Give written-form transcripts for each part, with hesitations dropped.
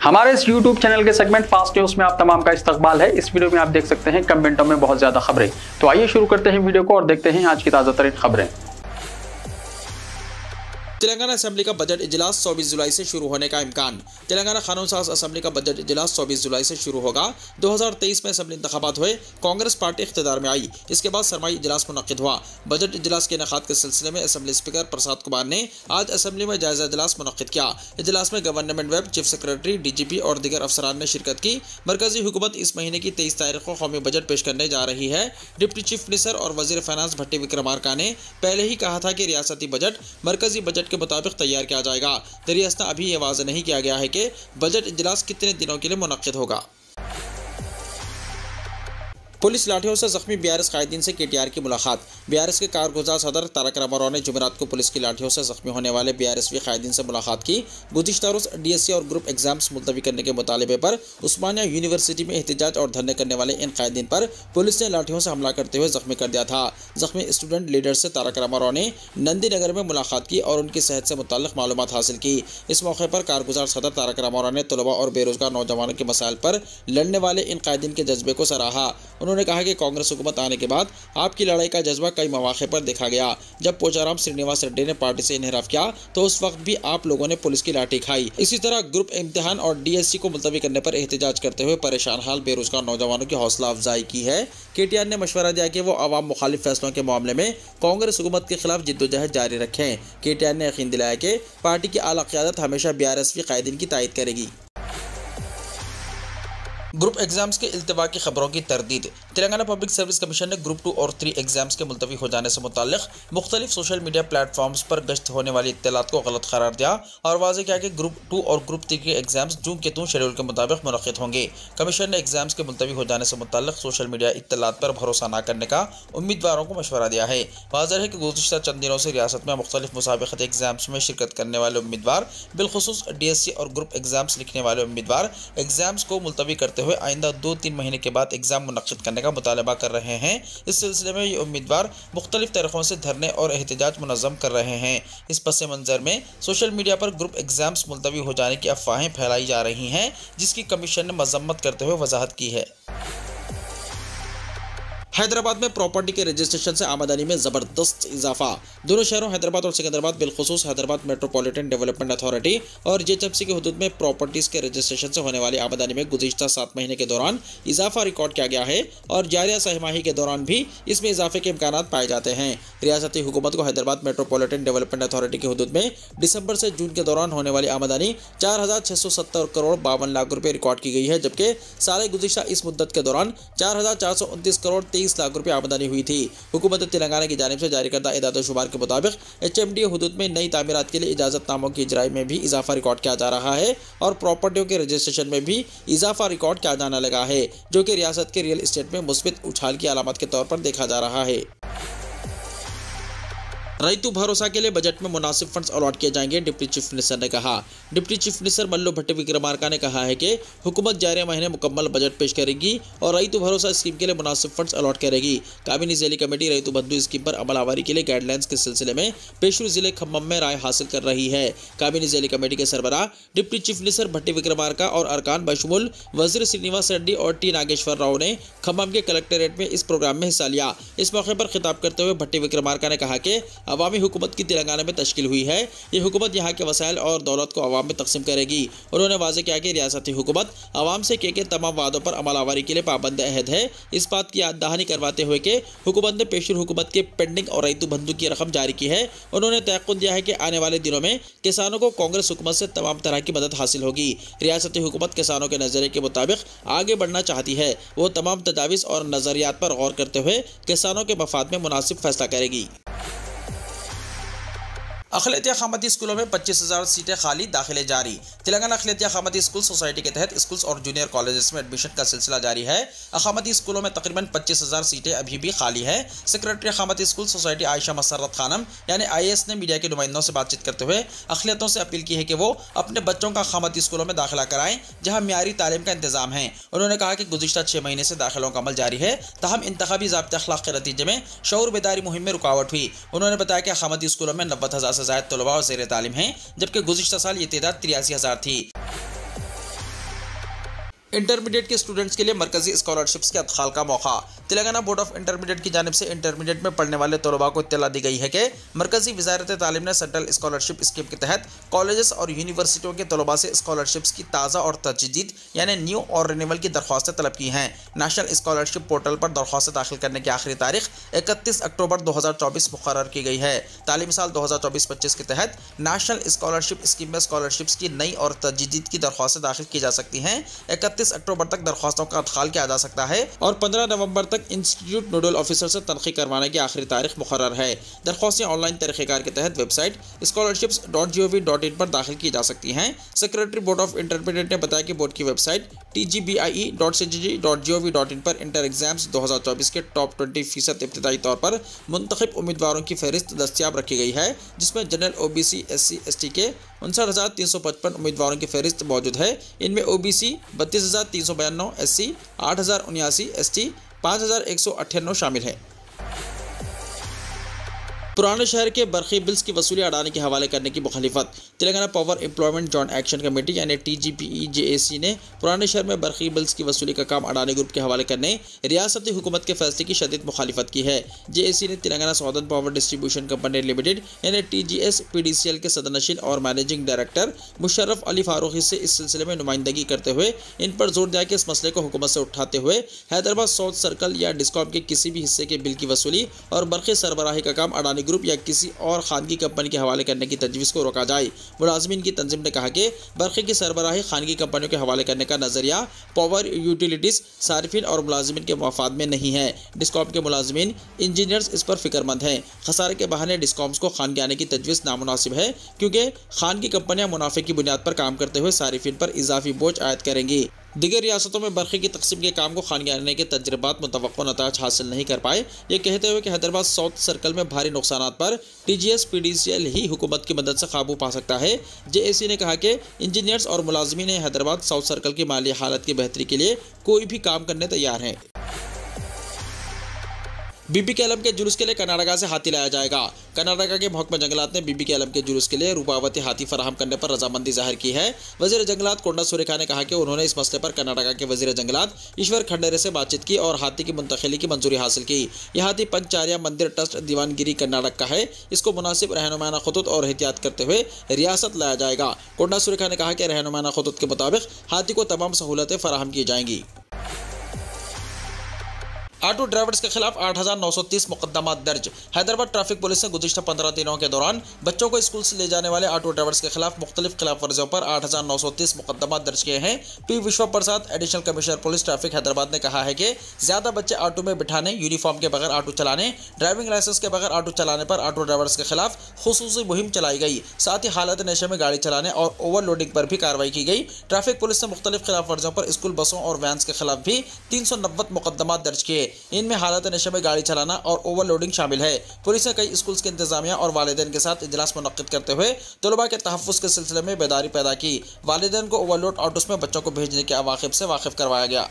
हमारे इस YouTube channel के सेगमेंट फास्ट न्यूज में आप तमाम का इस्तकबाल है। इस वीडियो में आप देख सकते हैं कम मिनटों में बहुत ज्यादा खबरें। तो आइए शुरू करते हैं वीडियो को और देखते हैं आज की ताजा तरीन खबरें। तेलंगाना असेंबली का बजट इजलास 24 जुलाई से शुरू होने का इम्कान। तेलंगाना कानून साज असेंबली का बजट इजलास 24 जुलाई से शुरू होगा। 2023 में असेंबली इंतखाबात हुए, कांग्रेस पार्टी इख्तियार में आई। इसके बाद सरमाई इजलास मुनक्किद हुआ। बजट इजलास के इनेकाद के सिलसिले में असेंबली स्पीकर प्रसाद कुमार ने आज असेंबली में जायजा इजलास मुनक्किद किया। इजलास में government web, chief secretary, DGP और दीगर अफसरान ने शिरकत की। मरकजी हुकूमत इस महीने की 23 तारीख को कौमी बजट पेश करने जा रही है। डिप्टी चीफ मिनिस्टर और वजीर फाइनेंस भट्टी विक्रमार्का ने पहले ही कहा था कि रियासती बजट मरकजी बजट के मुताबिक तैयार किया जाएगा। दरियास्ता अभी ये वाज़ेह नहीं किया गया है कि बजट इजलास कितने दिनों के लिए मुनक्किद होगा। पुलिस लाठियों से जख्मी BRS कायदीन से KTR की मुलाकात। BRS के कारगुजार सदर तारक रामाराव ने जुमेरात को पुलिस की लाठियों से जख्मी होने वाले BRSV कायदीन से मुलाकात की। गुज़िश्ता रोज़ DSC और ग्रुप एग्जाम्स मुलतवी करने के मुतालिबे पर उस्मानिया यूनिवर्सिटी में एहतजाज और धरने करने वाले इन कायदीन पर पुलिस ने लाठियों से हमला करते हुए जख्मी कर दिया था। जख्मी स्टूडेंट लीडर से तारक रामाराव ने नंदी नगर में मुलाकात की और उनकी सेहत से मुताल्लिक़ मालूमात हासिल की। इस मौके पर कारगुजार सदर तारक रामाराव ने तलबा और बेरोजगार नौजवानों के मसाइल पर लड़ने वाले इन कायदीन के जज्बे को सराहा। उन्होंने कहा कि कांग्रेस हुकूमत आने के बाद आपकी लड़ाई का जज्बा कई मौके पर देखा गया। जब पोचाराम श्रीनिवास रेड्डी ने पार्टी से इन्हिराफ किया तो उस वक्त भी आप लोगों ने पुलिस की लाठी खाई। इसी तरह ग्रुप इम्तिहान और DSC को मुलतवी करने पर एहतजाज करते हुए परेशान हाल बेरोजगार नौजवानों की हौसला अफजाई की है। KTR ने मशवरा दिया कि वो अवाम मुखालिफ फैसलों के मामले में कांग्रेस हुकूमत के खिलाफ जिद्दोजहद जारी रखें। KTR ने यकीन दिलाया कि पार्टी की आला क़यादत हमेशा BRSV कायदीन की तायद करेगी। ग्रुप एग्जाम्स के इल्तिवा की खबरों की तरदीद। तेलंगाना पब्लिक सर्विस कमीशन ने ग्रुप 2 और 3 एग्जाम्स के मुलतवी हो जाने से मुताल्लिक़ मुख्तलिफ सोशल मीडिया प्लेटफॉर्म्स पर गश्त होने वाली इत्तलात को गलत करार दिया और वाज़ेह किया कि ग्रुप 2 और ग्रुप 3 के एग्जाम्स जून के तू शेड्यूल के मुताबिक मुनक्किद होंगे। कमीशन ने एग्जाम्स के मुलतवी हो जाने से मुताल्लिक़ सोशल मीडिया इत्तलात पर भरोसा न करने का उम्मीदवारों को मशवरा दिया है। वाज़ेह है कि गुज़िश्ता चंद दिनों से रियासत में मुख्तलिफ मुसाबिक़ती एग्जाम्स में शिरकत करने वाले उम्मीदवार, बिलखुसूस DSC और ग्रुप एग्जाम्स लिखने वाले उम्मीदवार एग्जाम्स को मुलतवी करते हुए आइंदा 2-3 महीने के बाद एग्जाम मुनक्किद करने का मुतालबा कर रहे हैं। इस सिलसिले में ये उम्मीदवार मुख्तलिफ तरीक़ों से धरने और एहतजाज मुनज़्ज़म कर रहे हैं। इस पस मंज़र में सोशल मीडिया पर ग्रुप एग्जाम्स मुलतवी हो जाने की अफवाहें फैलाई जा रही हैं, जिसकी कमीशन ने मज़म्मत करते हुए वजाहत की है। हैदराबाद में प्रॉपर्टी के रजिस्ट्रेशन से आमदनी में ज़बरदस्त इजाफा। दोनों शहरों हैदराबाद और सिकंदराबाद बिलखुसूस हैदराबाद मेट्रोपॉलिटन डेवलपमेंट अथॉरिटी और JHMC के हुदूद में प्रॉपर्टीज़ के रजिस्ट्रेशन से होने वाली आमदनी में गुज़िश्ता 7 महीने के दौरान इजाफा रिकॉर्ड किया गया है और जारिया सहमाही के दौरान भी इसमें इजाफे के इम्कान पाए जाते हैं। रियासती हुकूमत को हैदराबाद मेट्रोपॉलिटन डेवलपमेंट अथॉरिटी के हुदूद में दिसंबर से जून के दौरान होने वाली आमदनी 4,670 करोड़ 52 लाख रुपये रिकॉर्ड की गई है, जबकि साल गुज़िश्ता इस मुद्दत के दौरान 4,429 करोड़ 23 लाख रुपये आमदनी हुई थी। हुकूमत तेलंगाना की जानिब से जारी करदा इदाद शुमार के मुताबिक HMD हुदूद में नई तामीरात के लिए इजाज़तनामों की इजराई में भी इजाफा रिकॉर्ड किया जा रहा है और प्रॉपर्टियों के रजिस्ट्रेशन में भी इजाफा रिकॉर्ड किया जाने लगा है, जो कि रियासत के रियल इस्टेट में मुस्बित उछाल की अलामत के तौर पर देखा जा रहा है। रैतु भरोसा के लिए बजट में मुनासिब फंड्स अलॉट किए जाएंगे, डिप्टी चीफ मिनिस्टर ने कहा। डिप्टी चीफ मिनिस्टर मल्लू भट्टी विक्रमार्का ने कहा है कि हुकूमत जारी महीने मुकम्मल बजट पेश करेगी और रैतु भरोसा स्कीम के लिए मुनासिब फंड्स अलॉट करेगी। काबीनी ज़ैली कमेटी रैतु बंधु स्कीम पर अमलावरी के लिए गाइडलाइंस के सिलसिले में पेशरू जिले खम्मम में राय हासिल कर रही है। काबीनी ज़ैली कमेटी के सरबराह डिप्टी चीफ मिनिस्टर भट्टी विक्रमार्का और अरकान बशमूल वज़ीर श्रीनिवास रेड्डी और T नागेश्वर राव ने खम्मम के कलेक्ट्रेट में इस प्रोग्राम में हिस्सा लिया। इस मौके पर खिताब करते हुए भट्टी विक्रमार्का ने कहा कि अवामी हुकूमत की तेलंगाना में तश्कील हुई है। ये हुकूमत यहाँ के वसाइल और दौलत को अवाम में तकसीम करेगी। उन्होंने वाज़ेह किया कि रियासती हुकूमत अवाम से किए गए तमाम वादों पर अमलावरी के लिए पाबंद अहद है। इस बात की याद दहानी करवाते हुए कि हुकूमत ने पेशर हुकूमत के पेंडिंग और रैतु बंधु की रकम जारी की है। उन्होंने तयक़ुन दिया है कि आने वाले दिनों में किसानों को कांग्रेस हुकूमत से तमाम तरह की मदद हासिल होगी। रियासती हुकूमत किसानों के नज़रिए के मुताबिक आगे बढ़ना चाहती है। वो तमाम तजावीज़ और नज़रियात पर गौर करते हुए किसानों के मफाद में मुनासिब फैसला करेगी। अखिलतिया खामती स्कूलों में 25,000 सीटें खाली, दाखिले जारी। तेलंगाना अखिलतिया खामती स्कूल सोसाइटी के तहत स्कूल्स और जूनियर कॉलेजेस में एडमिशन का सिलसिला जारी है। अखामती स्कूलों में तकरीबन 25,000 सीटें अभी भी खाली हैं। सेक्रेटरी खामती स्कूल सोसाइटी आयशा मसर्रत खानम यानी IAS ने मीडिया के नुमाइंदों से बातचीत करते हुए अखिलतों से अपील की है कि वो अपने बच्चों का खामती स्कूलों में दाखिला कराएं जहाँ म्यारी तालीम का इंतजाम है। उन्होंने कहा कि गुज़िश्ता 6 महीने से दाखिलों का अमल जारी है, ताहम इंतखाबी ज़ाब्ते अखलाक के नतीजे में शऊर बेदारी मुहिम में रुकावट हुई। उन्होंने बताया कि खामती स्कूलों में 90,000 से ज़ायद तलबा और ज़ेर तालीम हैं, जबकि गुज़िश्ता साल ये तादाद 83,000 थी। इंटरमीडिएट के स्टूडेंट्स के लिए मरकजी स्कॉलरशिप्स के अदखाल का मौका। तेलंगाना बोर्ड ऑफ इंटरमीडिएट की जानिब से इंटरमीडिएट में पढ़ने वाले तलबा को इत्तला दी गई है कि मरकजी वजारत तालीम ने सेंट्रल स्कॉलरशिप स्कीम के तहत कॉलेजेस और यूनिवर्सिटियों के तलबा से स्कॉलरशिप्स की ताज़ा और तजदीद यानी न्यू और रिन्यूअल की दरख्वास्तें तलब की हैं। नेशनल स्कॉलरशिप पोर्टल पर दरख्वास्तें दाखिल करने की आखिरी तारीख 31 अक्टूबर 2024 मुकर्रर की गई है। तालीमी साल 2024-25 के तहत नेशनल स्कॉलरशिप स्कीम में स्कॉलरशिप्स की नई और तजदीद की दरख्वास्तें दाखिल की जा सकती हैं। 31 अक्टूबर तक दरख्वास्तों का अदखाल किया जा सकता है और 15 नवंबर तक इंस्टीट्यूट नोडल ऑफिसर से तनखी करवाने की आखिरी तारीख मुकर्रर है। दरख्वास्तें ऑनलाइन तरीक़ेकार के तहत वेबसाइट scholarships.gov.in पर दाखिल की जा सकती हैं। सेक्रेटरी बोर्ड ऑफ इंटरमीडिएट ने बताया कि बोर्ड की वेबसाइट tgbie.cgg.gov.in पर इंटर एग्जाम्स 2024 के टॉप 20% इब्तिदाई तौर पर मुंतखब उम्मीदवारों की फहरिस्त दस्तियाब रखी गई है, जिसमें जनरल OBC SC ST के 59,355 उम्मीदवारों की फहरिस्त मौजूद है। इनमें OBC 32,392, SC 8,079, ST 5,198 शामिल है। पुराने शहर के बरखी बिल्स की वसूली अड़ाने के हवाले करने की मुखालिफत। Telangana power employment joint action committee यानी TGPEJAC ने पुराने शहर में बरखी बिल्स की वसूली का काम अडानी ग्रुप के हवाले करने रियासती हुकूमत के फैसले की शदीद मुखालिफत की है। JAC ने Telangana सौदर्न power distribution company limited यानी TGS PDCL के सदरनशीन और मैनेजिंग डायरेक्टर मुशर्रफ अली फारूकी से इस सिलसिले में नुमाइंदगी करते हुए इन पर जोर दिया कि इस मसले को हुकूमत से उठाते हुए हैदराबाद साउथ सर्कल या डिस्कॉम के किसी भी हिस्से के बिल की वसूली और बरखी सरबराही का काम अडानी ग्रुप या किसी और खानगी कंपनी के हवाले करने की तजवीज़ को रोका जाए। मुलाजमीन की तंजीम ने कहा कि बरखी की सरबराही खानगी कंपनियों के हवाले करने का नजरिया पावर यूटिलिटीज़ सारिफिन और मुलाजमीन के मफाद में नहीं है। डिस्कॉम के मुलाजमीन इंजीनियर्स इस पर फिक्रमंद हैं। खसारे के बहाने डिस्कॉम्स को खानगी आने की तजवीज़ नामुनासिब है, क्योंकि खानगी कंपनियां मुनाफे की बुनियाद पर काम करते हुए सारिफिन पर इजाफी बोझ आयद करेंगी। दीगर रियासतों में बरखी की तकसीम के काम को खानगी आने के तजर्बात मुतवक्को नताज हासिल नहीं कर पाए, ये कहते हुए कि हैदराबाद साउथ सर्कल में भारी नुकसानात पर TGS PDCL ही हुकूमत की मदद से काबू पा सकता है। JAC ने कहा कि इंजीनियर्स और मुलाजमीन हैदराबाद साउथ सर्कल की माली हालत की बेहतरी के लिए कोई भी काम करने तैयार हैं। बीबी के आलम के जुलूस के लिए कर्नाटका से हाथी लाया जाएगा। कर्नाटका के महकमा जंगलात ने बीबी के आलम के जुलूस के लिए रूपावती हाथी फराहम करने पर रजामंदी जाहिर की है। वजीर जंगलात कोंडा सुरेखा ने कहा कि उन्होंने इस मसले पर कर्नाटका के वजीर जंगलात ईश्वर खंडेरे से बातचीत की और हाथी की मुंतकिली की मंजूरी हासिल की। यह हाथी पंचार्या मंदिर ट्रस्ट दीवानगिरी कर्नाटक का है। इसको मुनासिब रहनुमाना खतूत और एहतियात करते हुए रियासत लाया जाएगा। कोंडा सुरेखा ने कहा कि रहनुमाना खतूत के मुताबिक हाथी को तमाम सहूलतें फराहम की जाएंगी। ऑटो ड्राइवर्स के खिलाफ 8,930 मुकदमा दर्ज। हैदराबाद ट्रैफिक पुलिस ने गुज़िश्ता 15 दिनों के दौरान बच्चों को स्कूल से ले जाने वाले ऑटो ड्राइवर्स के खिलाफ मुख्तलिफ खिलाफ वर्जियों पर 8,930 मुकदमा दर्ज किए हैं। P Vishwa Prasad additional commissioner police traffic Hyderabad ने कहा है कि ज़्यादा बच्चे ऑटो में बिठाने, यूनिफॉर्म के बगैर ऑटो चलाने, ड्राइविंग लाइसेंस के बगैर ऑटो चलाने पर ऑटो ड्राइवर्स के खिलाफ खुसूसी मुहिम चलाई गई। साथ ही हालत नशे में गाड़ी चलाने और ओवरलोडिंग पर भी कार्रवाई की गई। ट्रैफिक पुलिस ने मुख्तलिफ खिलाफ वर्जियों पर स्कूल बसों और वैन्स के खिलाफ भी 390 मुकदमा दर्ज किए। इनमें हालत नशे में गाड़ी चलाना और ओवरलोडिंग शामिल है। पुलिस ने कई स्कूल्स के इंतजामिया और वालिदैन के साथ इजलास मुनक्किद करते हुए तलबा के तहफ़्फ़ुज़ के सिलसिले में बेदारी पैदा की। वालिदैन को ओवरलोड ऑटोस में बच्चों को भेजने के अवाक़िब से वाकिफ़ करवाया गया।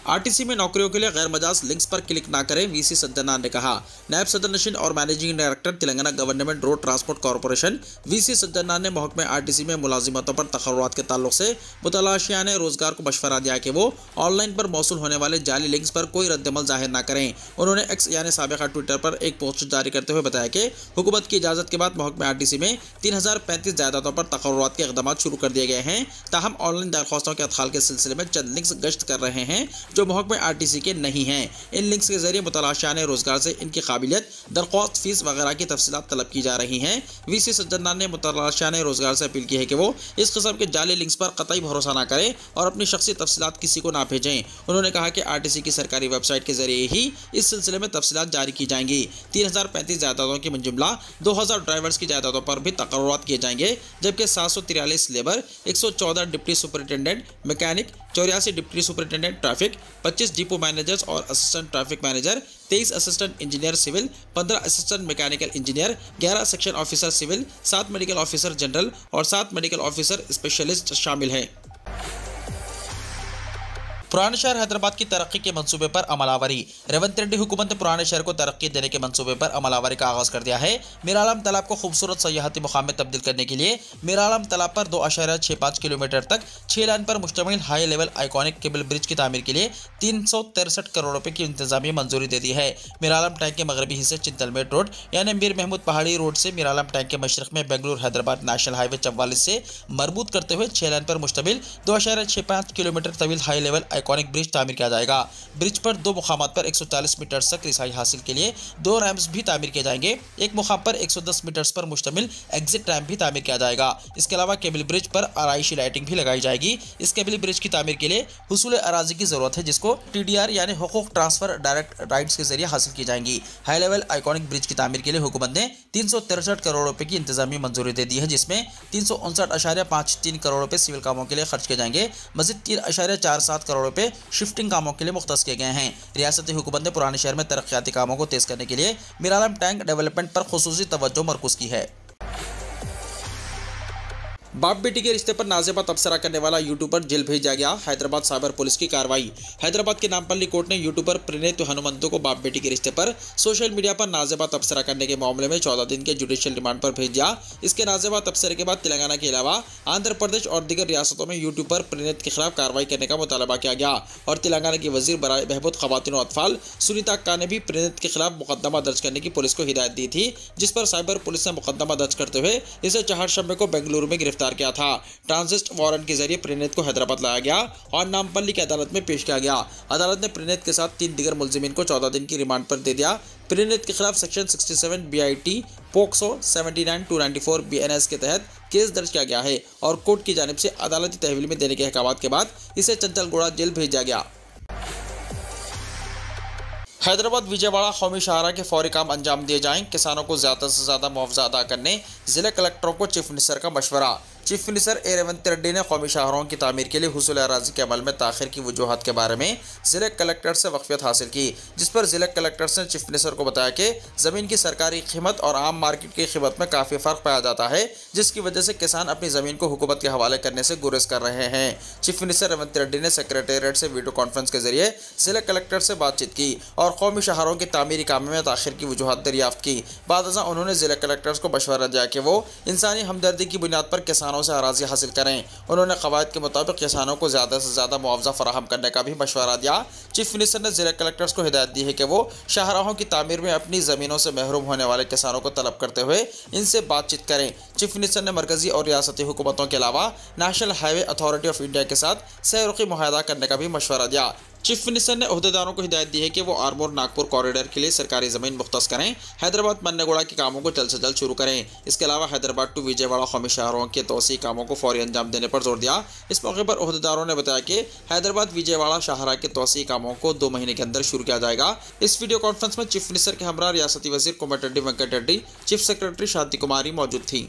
RTC में नौकरियों के लिए गैर मजाज लिंक्स पर क्लिक ना करें, VC सज्जनान ने कहा। नायब सदरनशीन और managing director Telangana government road transport corporation VC सज्जनान ने महकमे RTC में मुलाजिमतों पर तकर्रुरात के ताल्लुक से मुतलाशियान रोजगार को मशवरा दिया कि वो ऑनलाइन पर मौसूल होने वाले जाली लिंक्स पर कोई रद्दमल जाहिर ना करें। उन्होंने X यानी साबिक़ा ट्विटर पर एक पोस्ट जारी करते हुए बताया कि हुकूमत की इजाज़त के बाद महकमे RTC में 3035 जायदादों पर तकर्रुरात के इक़दाम शुरू कर दिए गए हैं। ताहम ऑनलाइन दरख्वास्तों के अदखाल के सिलसिले में चंद लिंक्स गश्त कर रहे हैं जो महकमे RTC के नहीं हैं। इन लिंक्स के जरिए मुतलाशियान रोजगार से इनकी काबिलियत, दरख्वास्त फीस वगैरह की तफसीलात तलब की जा रही हैं। VC सज्जनान ने मुतलाशियान रोजगार से अपील की है कि वो इस किस्म के जाली लिंक्स पर कतई भरोसा ना करें और अपनी शख्सी तफसीलात किसी को ना भेजें। उन्होंने कहा कि RTC की सरकारी वेबसाइट के जरिए ही इस सिलसिले में तफसीलात जारी की जाएंगी। 3035 जायदादों की जुमला 2000 ड्राइवर्स की जायदादों पर भी तकर्रुरात किए जाएंगे, जबकि 743 labour, 114 deputy superintendent mechanic, 84 deputy superintendent traffic, 25 depot managers और assistant traffic manager, 23 assistant engineer civil, 15 assistant mechanical engineer, 11 section officer civil, 7 medical officer general और 7 मेडिकल ऑफिसर स्पेशलिस्ट शामिल हैं। पुराने शहर हैदराबाद की तरक्की के मंसूबे पर अमलावरी। रेवंत रेड्डी हुकूमत ने पुराने शहर को तरक्की देने के मंसूबे पर अमलावरी का आगाज कर दिया है। मीरालम तालाब को खूबसूरत सयाहती मुकाम में तब्दील करने के लिए मीरालम तालाब पर 2.65 किलोमीटर तक 6 लाइन पर मुश्तमिल high level iconic cable bridge की तामीर के लिए 363 करोड़ रुपए की इंतजामी मंजूरी दे दी है। मीरालम टैंक के मगरबी हिस्से चिंतलमेट रोड यानी मीर महमूद पहाड़ी रोड से मीरालम टैंक के मशरक में बेंगलुरु हैदराबाद नेशनल हाईवे 44 से मरबूत करते हुए 6 लाइन पर मुश्तमिल 2.65 किलोमीटर तवील हाई लेवल आइकॉनिक ब्रिज तामीर किया जाएगा। ब्रिज पर 2 मुकामात पर 140 मीटर तक रिसाई हासिल के लिए 2 रैम्प्स भी तामीर किए जाएंगे। एक मुकाम पर 110 मीटर पर मुश्तमिल एग्जिट रैम्प भी तामीर किया जाएगा। इसके अलावा केबल ब्रिज पर आराइशी लाइटिंग भी लगाई जाएगी। इस केबल ब्रिज की तामीर के लिए हुसूल अराजी की जरूरत है, जिसको TDR यानी हुकूक ट्रांसफर डायरेक्ट राइट्स के जरिए हासिल की जाएंगी। हाई लेवल आइकॉनिक ब्रिज की तामीर के लिए हुकूमत ने 363 करोड़ रुपए की इंतजामी मंजूरी दे दी है, जिसमें 359.53 करोड़ रुपए सिविल कामों के लिए खर्च किए जाएंगे। मजीद 3.47 करोड़ रुपए शिफ्टिंग कामों के लिए मुख्तस किए गए हैं। रियासती हुकूमत ने पुराने शहर में तरक्याती कामों को तेज करने के लिए मीरालम टैंक डेवलपमेंट पर खुसूसी तवज्जो मरकूज की है। बाप बेटी के रिश्ते पर नाज़ेबा तबसरा करने वाला यूट्यूबर जेल भेजा गया। हैदराबाद साइबर पुलिस की कार्रवाई। हैदराबाद के नामपल्ली कोर्ट ने यूट्यूबर प्रणीत हनुमंतु को बाप बेटी के रिश्ते पर सोशल मीडिया पर नाज़ेबा तबसरा करने के मामले में 14 दिन के जुडिशियल रिमांड पर भेज दिया। इसके नाज़ेबा तबसरे के बाद तेलंगाना के अलावा आंध्र प्रदेश और दीगर रियासतों में यूट्यूबर प्रणीत के खिलाफ कार्रवाई करने का मुतालबा किया गया और तेलंगाना की वजीर बराए बहबूद खवातीन और अतफाल सुनीता अक्का ने भी प्रणीत के खिलाफ मुकदमा दर्ज करने की पुलिस को हिदायत दी थी, जिस पर साइबर पुलिस ने मुकदमा दर्ज करते हुए इसे 4 शंबे को बेंगलुरु में गिरफ्तार किया था। ट्रांजिट वारंट के जरिए प्रणीत को हैदराबाद लाया गया और नामपल्ली की अदालत में पेश किया गया। अदालत ने प्रणीत के साथ 3 दीगर मुलजिमीन को 14 दिन की रिमांड पर दे दिया। प्रणीत के खिलाफ सेक्शन 67 BIT पोक्सो 79 294 BNS के तहत केस दर्ज किया गया है और कोर्ट की जानिब से अदालती तहवील में देने के अहकामात के बाद इसे चंचलगौड़ा जेल भेजा गया। हैदराबाद विजयवाड़ा कौमी शाहरा के फौरी काम अंजाम दिए जाएं। किसानों को ज़्यादा से ज़्यादा मुआवजा अदा करने जिला कलेक्टरों को चीफ मिनिस्टर का मशवरा। चीफ मिनिस्टर रेवंत रेड्डी ने कौमी शाहरों की तामीर के लिए हुसूल अराजी के अमल में ताखिर की वजूहत के बारे में जिला कलेक्टर से वक्फियत हासिल की, जिस पर जिला कलेक्टर ने चीफ मिनिस्टर को बताया कि ज़मीन की सरकारी कीमत और आम मार्केट की कीमत में काफ़ी फ़र्क पाया जाता है, जिसकी वजह से किसान अपनी ज़मीन को हुकूमत के हवाले करने से गुरेज कर रहे हैं। चीफ मिनिस्टर रेवंत रेड्डी ने सेक्रेटेरिएट से वीडियो कॉन्फ्रेंस के जरिए जिला कलेक्टर से बातचीत की और कौमी शाहरों के तामीरी काम में ताखिर की वजूहत दरियाफ्त की। बाद उन्होंने जिला कलेक्टर्स को मशवरा दिया कि वो इंसानी हमदर्दी की बुनियाद पर किसानों से अराजी हासिल करें। उन्होंने कवायद के मुताबिक किसानों को ज़्यादा से ज़्यादा मुआवजा फराहम करने का भी मशवरा दिया। चीफ मिनिस्टर ने जिला कलेक्टर्स को हिदायत दी है कि वो शाहराहों की तामीर में अपनी ज़मीनों से महरूम होने वाले किसानों को तलब करते हुए इनसे बातचीत करें। चीफ मिनिस्टर ने मरकजी और रियासती हुकूमतों के अलावा national highway authority of India के साथ सहरुखी मुआहदा करने का भी मशवरा दिया। चीफ मिनिस्टर ने ओहदेदारों को हिदायत दी है कि वो आरमोर नागपुर कॉरिडोर के लिए सरकारी ज़मीन मुख्तस करें, हैदराबाद मन्नेगुड़ा के कामों को जल्द से जल्द शुरू करें। इसके अलावा हैदराबाद टू विजयवाड़ा कौमी शाहरों के तोसी कामों को फौरी अंजाम देने पर जोर दिया। इस मौके पर ओहदेदारों ने बताया कि हैदराबाद विजयवाड़ा शाहरा के तोसी कामों को 2 महीने के अंदर शुरू किया जाएगा। इस वीडियो कॉन्फ्रेंस में चीफ मिनिस्टर के हमरा रियासती वजीर कोमटिरेड्डी वेंकट रेड्डी, चीफ सेक्रेटरी शांति कुमारी मौजूद थी।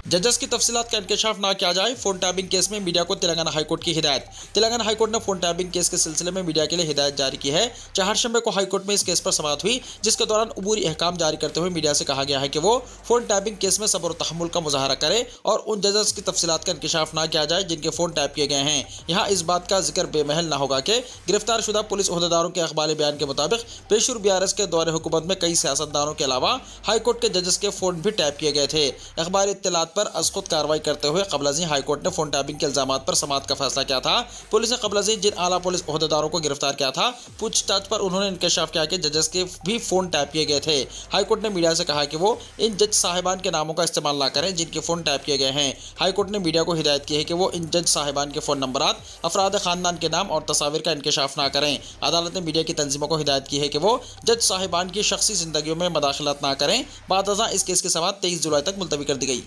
जजेस की तफसीलात का इंकशाफ ना किया जाए, फोन टैपिंग केस में मीडिया को तेलंगाना हाईकोर्ट की हिदायत। तेलंगाना हाईकोर्ट ने फोन टैपिंग केस के सिलसिले में मीडिया के लिए हिदायत जारी की है। 4 शंबे को हाईकोर्ट में इस केस पर समाअत हुई, जिसके दौरान उबूरी अहकाम जारी करते हुए मीडिया से कहा गया है कि वो फोन टैपिंग केस में सब्र और तहम्मुल का मुजाहरा करे और उन जजेस की तफसीलात का इंकशाफ ना किया जाए जिनके फ़ोन टैप किए गए हैं। यहाँ इस बात का जिक्र बेमहल ना होगा कि गिरफ्तार शुदा पुलिस ओहदेदारों के अखबारी बयान के मुताबिक पेशुर BRS के दौरे हुकूमत में कई सियासतदानों के अलावा हाईकोर्ट के जजेस के फ़ोन भी टैप किए गए थे। अखबारी इत्तलात पर अज़ खुद कार्रवाई करते हुए क़ब्ल हाईकोर्ट ने फोन टैपिंग के इल्जामात पर समाअत का फैसला किया था। पुलिस ने क़ब्ल जिन आला पुलिस ओहदेदारों को गिरफ्तार किया था, पूछताछ पर उन्होंने इंकशाफ किया कि जजेस के भी फ़ोन टैप किए गए थे। हाईकोर्ट ने मीडिया से कहा कि वो इन जज साहिबान के नामों का इस्तेमाल ना करें जिनके फ़ोन टैप किए गए हैं। हाईकोर्ट ने मीडिया को हिदायत की है कि वो इन जज साहिबान के फ़ोन नंबरात, अफराद ख़ानदान के नाम और तस्वीर का इंकशाफ ना करें। अदालत ने मीडिया की तंजीमों को हिदायत की है कि वो जज साहिबान की शख्सी ज़िंदगियों में मदाखलत ना करें। बाद इस केस की समाअत 23 जुलाई तक मुलतवी कर दी गई।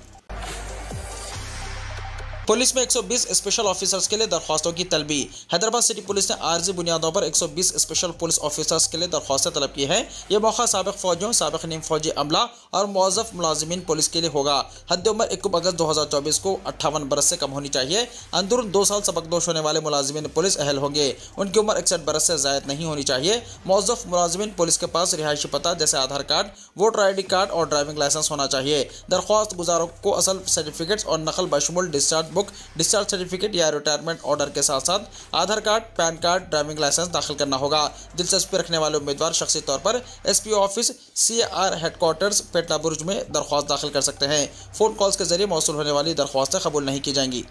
पुलिस में 120 स्पेशल ऑफिसर्स के लिए दरख्वास्तों की तलबी। हैदराबाद सिटी पुलिस ने आर्जी बुनियादों पर 120 स्पेशल पुलिस ऑफिसर्स के लिए दरख्वास्तें तलब की है। यह मौका साबिक फौजियों, साबिक नीम फौजी अमला और मौज़फ़ मुलाजिमीन पुलिस के लिए होगा। हद उम्र 1 अगस्त 2024 को 58 बरस से कम होनी चाहिए। अंदरून 2 साल सबकदोश होने वाले मुलाजिमीन पुलिस अहल होंगे। उनकी उम्र 61 बरस से ज़ायद नहीं होनी चाहिए। मौज़फ़ मुलाजिमीन पुलिस के पास रिहायशी पता जैसे Aadhaar card, voter ID card और ड्राइविंग लाइसेंस होना चाहिए। दरख्वास्त गुजारों को असल सर्टिफिकेट्स और नकल बशमुल डिस्चार्ज पासबुक, डिस्चार्ज सर्टिफिकेट या रिटायरमेंट ऑर्डर के साथ साथ Aadhaar card, PAN card, driving licence दाखिल करना होगा। दिलचस्पी रखने वाले उम्मीदवार शख्सी तौर पर एसपीओ ऑफिस CAR हेडक्वार्टर्स पेटला बुर्ज में दरख्वास्त दाखिल कर सकते हैं। फोन कॉल्स के जरिए मौसूल होने वाली दरख्वास्तें कबूल नहीं की जाएंगी।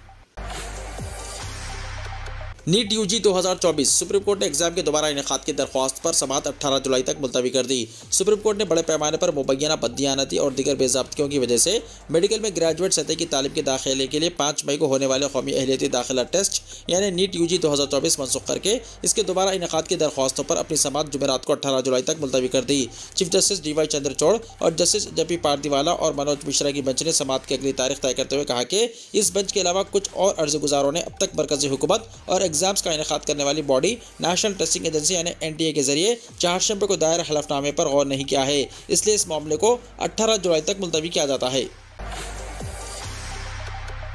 नीट यूजी 2024 सुप्रीम कोर्ट ने एग्जाम के दोबारा इनेकाद की दरख्वास्त पर समाअत 18 जुलाई तक मुलतवी कर दी। सुप्रीम कोर्ट ने बड़े पैमाने पर मुबैना बददियानती और दीगर बेज़ाब्तियों की वजह से मेडिकल में ग्रेजुएट सतह की तालीम के दाखिले के लिए 5 मई को होने वाले कौमी अहलियती दाखिला टेस्ट यानी नीट यूजी 2024 मनसूख करके इसके दोबारा इनेकाद की दरख्वास्तों पर अपनी समाअत जुमेरात को 18 जुलाई तक मुलतवी कर दी। चीफ जस्टिस DY चंद्रचूड़ और जस्टिस JP पारदीवाला और मनोज मिश्रा की बेंच ने समाअत की अगली तारीख तय करते हुए कहा कि इस बेंच के अलावा कुछ और अर्जी गुजारों ने अब तक मरकजी हुकूमत और एग्जाम्स का इनेकाद करने वाली बॉडी नेशनल टेस्टिंग एजेंसी यानी NTA के जरिए चारशंबे को दायर हलफनामे पर गौर नहीं किया है, इसलिए इस मामले को 18 जुलाई तक मुलतवी किया जाता है।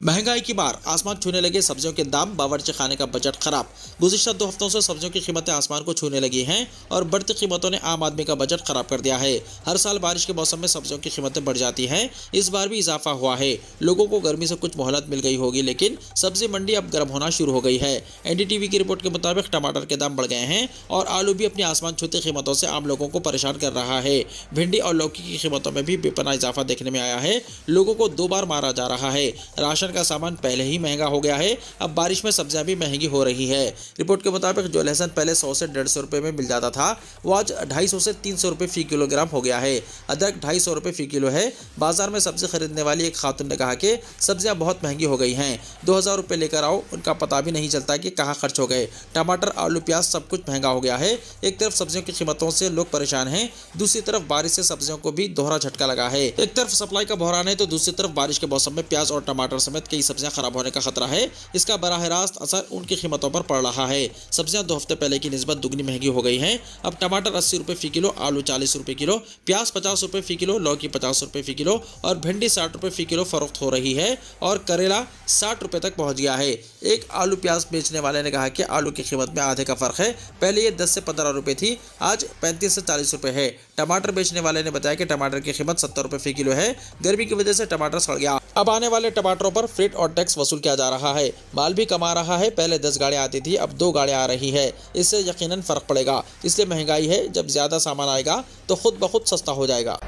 महंगाई की मार, आसमान छूने लगे सब्जियों के दाम, बावर्ची खाने का बजट खराब। गुज़िश्ता 2 हफ्तों से सब्जियों की कीमतें आसमान को छूने लगी हैं और बढ़ती कीमतों ने आम आदमी का बजट खराब कर दिया है। हर साल बारिश के मौसम में सब्जियों की कीमतें बढ़ जाती हैं, इस बार भी इजाफा हुआ है। लोगों को गर्मी से कुछ मोहलत मिल गई होगी, लेकिन सब्जी मंडी अब गर्म होना शुरू हो गई है। NDTV की रिपोर्ट के मुताबिक टमाटर के दाम बढ़ गए हैं और आलू भी अपनी आसमान छूती कीमतों से आम लोगों को परेशान कर रहा है। भिंडी और लौकी की कीमतों में भी बेपनाह इजाफा देखने में आया है। लोगों को 2 बार मारा जा रहा है। राशन का सामान पहले ही महंगा हो गया है, अब बारिश में सब्जियां भी महंगी हो रही है। रिपोर्ट के मुताबिक जो लहसुन पहले 100 से 150 रुपए में मिल जाता था वो आज 250 से 300 रुपए फी किलोग्राम हो गया है। अदरक 250 रुपए फी किलो है। बाजार में सब्जी खरीदने वाली एक खातून ने कहा कि सब्जियां बहुत महंगी हो गई हैं, 2000 रुपए लेकर आओ, उनका पता भी नहीं चलता कि कहाँ खर्च हो गए। टमाटर, आलू, प्याज सब कुछ महंगा हो गया है। एक तरफ सब्जियों की कीमतों से लोग परेशान हैं, दूसरी तरफ बारिश से सब्जियों को भी दोहरा झटका लगा है। एक तरफ सप्लाई का बहरान है तो दूसरी तरफ बारिश के मौसम में प्याज और टमाटर समेत कई सब्जियां खराब होने का खतरा है। इसका बराह रास्त असर उनकी कीमतों पर पड़ रहा है। सब्जियां 2 हफ्ते पहले की निस्बत दुगनी महंगी हो गई हैं। अब टमाटर 80 रुपए फी किलो, आलू 40 रुपए किलो, प्याज 50 रुपए फी किलो, लौकी 50 रुपए फी किलो और भिंडी 60 रुपए फी किलो फरोख्त हो रही है और करेला 60 रुपए तक पहुंच गया है। एक आलू प्याज बेचने वाले ने कहा कि आलू की कीमत में आधे का फर्क है, पहले ये 10 से 15 रुपए थी, आज 35 से 40 रुपए है। टमाटर बेचने वाले ने बताया कि टमाटर की कीमत 70 रुपए फी किलो है। गर्मी की वजह से टमाटर सड़ गया, अब आने वाले टमाटरों पर फ्रेट और टैक्स वसूल किया जा रहा है। माल भी कमा रहा है, पहले 10 गाड़ियां आती थी, अब 2 गाड़ियां आ रही है। इससे यकीनन फर्क पड़ेगा, इसलिए महंगाई है। जब ज्यादा सामान आएगा तो खुद ब खुद सस्ता हो जाएगा।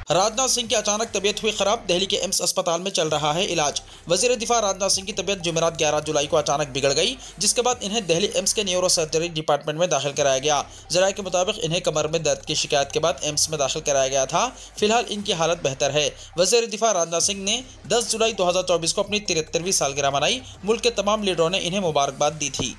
राजनाथ सिंह की अचानक तबीयत हुई खराब, दिल्ली के एम्स अस्पताल में चल रहा है इलाज। वजीर दिफा राजनाथ सिंह की तबीयत जुमेरात 11 जुलाई को अचानक बिगड़ गई, जिसके बाद इन्हें दिल्ली एम्स के न्यूरो सर्जरी डिपार्टमेंट में दाखिल कराया गया। जराये के मुताबिक इन्हें कमर में दर्द की शिकायत के बाद एम्स में दाखिल कराया गया था। फिलहाल इनकी हालत बेहतर है। वजीर दिफा राजनाथ सिंह ने 10 जुलाई 2024 को अपनी 73वीं सालगिरह मनाई। मुल्क के तमाम लीडरों ने इन्हें मुबारकबाद दी थी।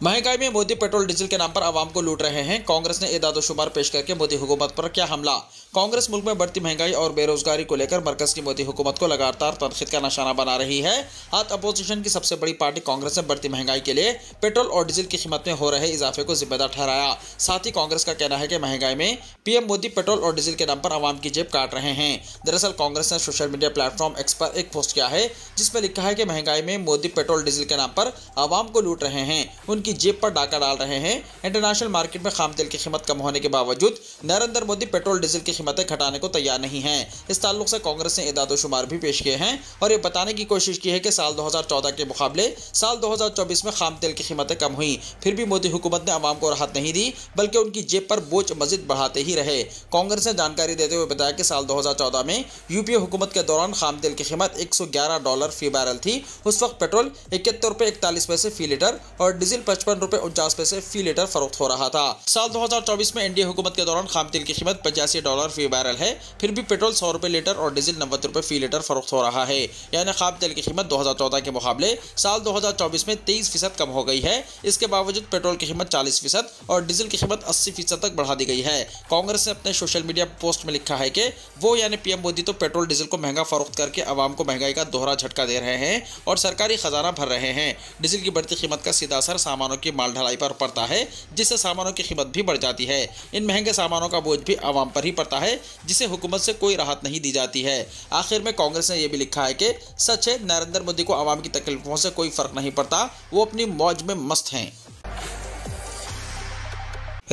महंगाई में मोदी पेट्रोल डीजल के नाम पर आवाम को लूट रहे हैं। कांग्रेस ने एदाद-ओ-शुमार पेश करके मोदी हुकूमत पर किया हमला। कांग्रेस मुल्क में बढ़ती महंगाई और बेरोजगारी को लेकर मरकज की मोदी हुकूमत को लगातार तनखीद का निशाना बना रही है। आज अपोजिशन की सबसे बड़ी पार्टी कांग्रेस ने बढ़ती महंगाई के लिए पेट्रोल और डीजल की कीमत में हो रहे इजाफे को जिम्मेदार ठहराया। साथ ही कांग्रेस का कहना है कि महंगाई में पीएम मोदी पेट्रोल और डीजल के नाम पर आवाम की जेब काट रहे हैं। दरअसल कांग्रेस ने सोशल मीडिया प्लेटफॉर्म एक्स पर एक पोस्ट किया है, जिसमें लिखा है कि महंगाई में मोदी पेट्रोल डीजल के नाम पर आवाम को लूट रहे हैं, उनकी जेब पर डाका डाल रहे हैं। इंटरनेशनल मार्केट में खाम तेल की कीमत कम होने के बावजूद नरेंद्र मोदी पेट्रोल डीजल की कीमतें घटाने को तैयार नहीं हैं। इस ताल्लुक से कांग्रेस ने एदाद-ओ-शुमार भी पेश किए हैं और ये बताने की कोशिश की है कि साल 2014 के मुकाबले साल 2024 में खाम तेल की कीमतें कम हुई, फिर भी मोदी हुकूमत ने आवाम को राहत नहीं दी, बल्कि उनकी जेब पर बोझ मजीद बढ़ाते ही रहे। कांग्रेस ने जानकारी देते हुए बताया कि साल 2014 में यूपीए हुकूमत के दौरान खाम तेल की कीमत $111 फी बैरल थी। उस वक्त पेट्रोल $71.41 फी लीटर और डीजल $55.49 फी लीटर फरोख्त हो रहा था। साल 2024 में एनडीए हुकूमत के दौरान खाम तेल की कीमत $85 फी बैरल है, फिर भी पेट्रोल ₹100 लीटर और डीजल ₹90 फी लीटर फरोख्त हो रहा है। यानी खाम तेल की कीमत 2014 के मुकाबले साल 2024 में 23% कम हो गई है। इसके बावजूद पेट्रोल की कीमत 40% और डीजल की कीमत 80% तक बढ़ा दी गई है। कांग्रेस ने अपने सोशल मीडिया पोस्ट में लिखा है कि वो यानी पीएम मोदी तो पेट्रोल डीजल को महंगा फरोख्त करके आवाम को महंगाई का दोहरा झटका दे रहे हैं और सरकारी खजाना भर रहे हैं। डीजल की बढ़ती कीमत का सीधा असर सामानों की माल ढलाई पर पड़ता है, जिससे सामानों की कीमत भी बढ़ जाती है। इन महंगे सामानों का बोझ भी आवाम पर ही पड़ता है, जिसे हुकूमत से कोई राहत नहीं दी जाती है। आखिर में कांग्रेस ने यह भी लिखा है कि सच है, नरेंद्र मोदी को आवाम की तकलीफों से कोई फर्क नहीं पड़ता, वो अपनी मौज में मस्त हैं।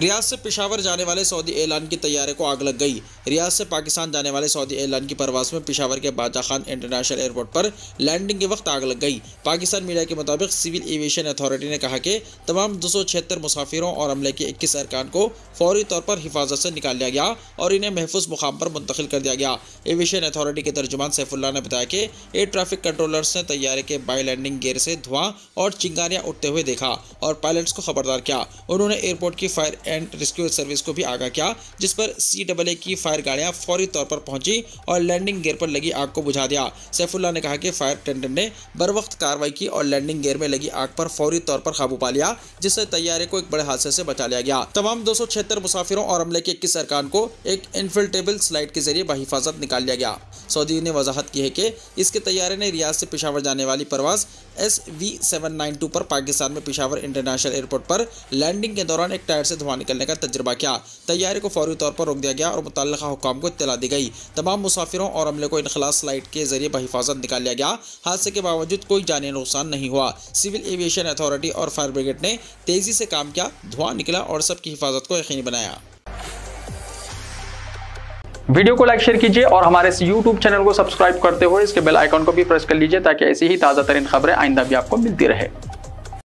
रियाद से पेशावर जाने वाले सऊदी एयरलाइन की तैयारे को आग लग गई। रियाद से पाकिस्तान जाने वाले सऊदी एयरलाइन की परवाज में पेशावर के बादशाह खान इंटरनेशनल एयरपोर्ट पर लैंडिंग के वक्त आग लग गई। पाकिस्तान मीडिया के मुताबिक सिविल एविएशन अथॉरिटी ने कहा कि तमाम 276 मुसाफिरों और अमले के 21 अरकान को फौरी तौर पर हिफाजत से निकाल लिया गया और इन्हें महफूज मुकाम पर मुंतकिल कर दिया गया। एविएशन अथॉरिटी के तर्जुमान सैफुल्लाह ने बताया कि एयर ट्रैफिक कंट्रोलर्स ने तैयारे के बाय लैंडिंग गियर से धुआं और चिंगारियां उठते हुए देखा और पायलट्स को खबरदार किया। उन्होंने एयरपोर्ट की फायर एंड रेस्क्यू सर्विस को भी आगाह किया, जिस पर CAA की फायर गाड़ियां फौरी तौर पर पहुंची और लैंडिंग गियर पर लगी आग को बुझा दिया। सैफुल्लाह ने कहा कि फायर टेंडेंट ने बरवक्त कार्रवाई की और लैंडिंग गियर में लगी आग पर फौरी तौर पर काबू पा लिया, जिससे तैयारे को एक बड़े हादसे से बचा लिया गया। तमाम 276 मुसाफिरों और अमले के 21 अरकान को एक इनफिल्ट्रेबल स्लाइड के जरिए बहिफाजत निकाल लिया गया। सऊदी ने वजाहत की है कि इसके तैयारे ने रियाद से पेशावर जाने वाली परवाज SV792 पर पाकिस्तान में पेशावर इंटरनेशनल एयरपोर्ट पर लैंडिंग के दौरान एक टायर से धुआं निकलने का तजुर्बा किया। तैयारे को फौरी तौर पर रोक दिया गया और मुतल्लिका हुक्काम को इत्तला दी गई। तमाम मुसाफिरों और अमले को इनखलास स्लाइड के जरिए बहिफाजत निकाल लिया गया। हादसे के बावजूद कोई जानी नुकसान नहीं हुआ। सिविल एविएशन अथॉरिटी और फायर ब्रिगेड ने तेजी से काम किया, धुआं निकला और सबकी हिफाजत को यकीनी बनाया। वीडियो को लाइक शेयर कीजिए और हमारे इस YouTube चैनल को सब्सक्राइब करते हुए इसके बेल आइकॉन को भी प्रेस कर लीजिए ताकि ऐसी ही ताज़ा तरीन खबरें आइंदा भी आपको मिलती रहे।